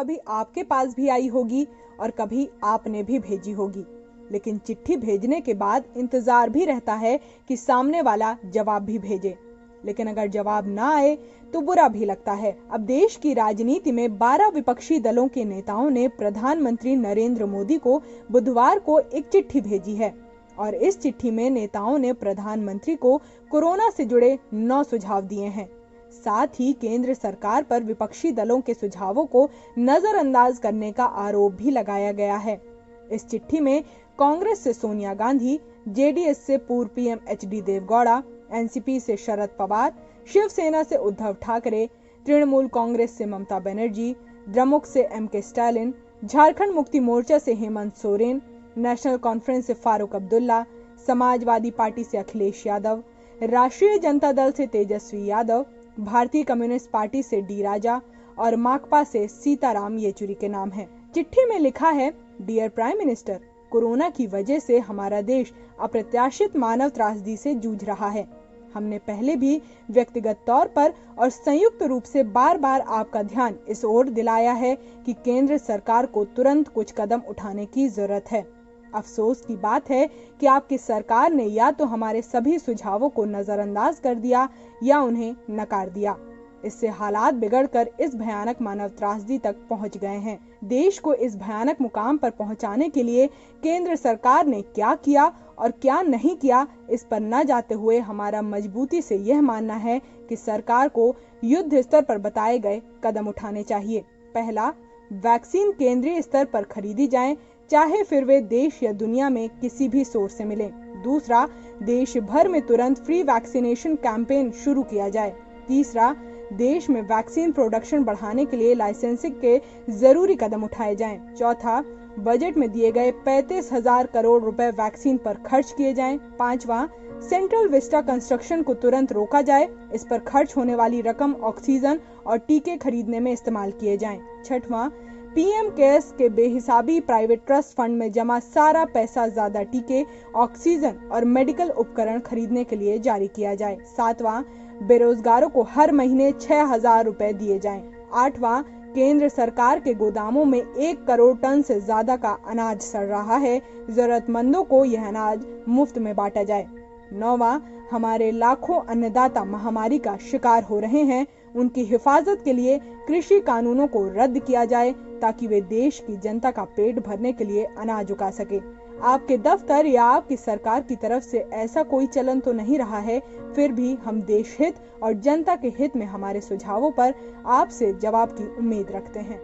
कभी आपके पास भी आई होगी और कभी आपने भी भेजी होगी, लेकिन चिट्ठी भेजने के बाद इंतजार भी रहता है कि सामने वाला जवाब भी भेजे। लेकिन अगर जवाब ना आए तो बुरा भी लगता है। अब देश की राजनीति में 12 विपक्षी दलों के नेताओं ने प्रधानमंत्री नरेंद्र मोदी को बुधवार को एक चिट्ठी भेजी है और इस चिट्ठी में नेताओं ने प्रधानमंत्री को कोरोना से जुड़े 9 सुझाव दिए हैं। साथ ही केंद्र सरकार पर विपक्षी दलों के सुझावों को नजरअंदाज करने का आरोप भी लगाया गया है। इस चिट्ठी में कांग्रेस से सोनिया गांधी, जेडीएस से पूर्व पीएम एचडी देवगौड़ा, एनसीपी से शरद पवार, शिवसेना से उद्धव ठाकरे, तृणमूल कांग्रेस से ममता बनर्जी, द्रमुक से एमके स्टालिन, झारखंड मुक्ति मोर्चा से हेमंत सोरेन, नेशनल कॉन्फ्रेंस से फारूक अब्दुल्ला, समाजवादी पार्टी से अखिलेश यादव, राष्ट्रीय जनता दल से तेजस्वी यादव, भारतीय कम्युनिस्ट पार्टी से डी राजा और माकपा से सीताराम येचुरी के नाम हैं। चिट्ठी में लिखा है, डियर प्राइम मिनिस्टर, कोरोना की वजह से हमारा देश अप्रत्याशित मानव त्रासदी से जूझ रहा है। हमने पहले भी व्यक्तिगत तौर पर और संयुक्त रूप से बार बार आपका ध्यान इस ओर दिलाया है कि केंद्र सरकार को तुरंत कुछ कदम उठाने की जरूरत है। अफसोस की बात है कि आपकी सरकार ने या तो हमारे सभी सुझावों को नजरअंदाज कर दिया या उन्हें नकार दिया। इससे हालात बिगड़कर इस भयानक मानव त्रासदी तक पहुंच गए हैं। देश को इस भयानक मुकाम पर पहुंचाने के लिए केंद्र सरकार ने क्या किया और क्या नहीं किया, इस पर न जाते हुए हमारा मजबूती से यह मानना है कि सरकार को युद्ध स्तर पर बताए गए कदम उठाने चाहिए। पहला, वैक्सीन केंद्रीय स्तर पर खरीदी जाए, चाहे फिर वे देश या दुनिया में किसी भी सोर्स से मिले। दूसरा, देश भर में तुरंत फ्री वैक्सीनेशन कैंपेन शुरू किया जाए। तीसरा, देश में वैक्सीन प्रोडक्शन बढ़ाने के लिए लाइसेंसिंग के जरूरी कदम उठाए जाएं। चौथा, बजट में दिए गए 35,000 करोड़ रुपए वैक्सीन पर खर्च किए जाएं। पांचवा, सेंट्रल विस्टा कंस्ट्रक्शन को तुरंत रोका जाए, इस पर खर्च होने वाली रकम ऑक्सीजन और टीके खरीदने में इस्तेमाल किए जाएं। छठवां, पीएम केयर्स के बेहिसाबी प्राइवेट ट्रस्ट फंड में जमा सारा पैसा ज्यादा टीके, ऑक्सीजन और मेडिकल उपकरण खरीदने के लिए जारी किया जाए। सातवां, बेरोजगारों को हर महीने 6,000 रुपए दिए जाएं। आठवां, केंद्र सरकार के गोदामों में 1 करोड़ टन से ज्यादा का अनाज सड़ रहा है, जरूरतमंदों को यह अनाज मुफ्त में बांटा जाए। नौवां, हमारे लाखों अन्नदाता महामारी का शिकार हो रहे हैं, उनकी हिफाजत के लिए कृषि कानूनों को रद्द किया जाए ताकि वे देश की जनता का पेट भरने के लिए अनाज उगा सके। आपके दफ्तर या आपकी सरकार की तरफ से ऐसा कोई चलन तो नहीं रहा है, फिर भी हम देश हित और जनता के हित में हमारे सुझावों पर आपसे जवाब की उम्मीद रखते हैं।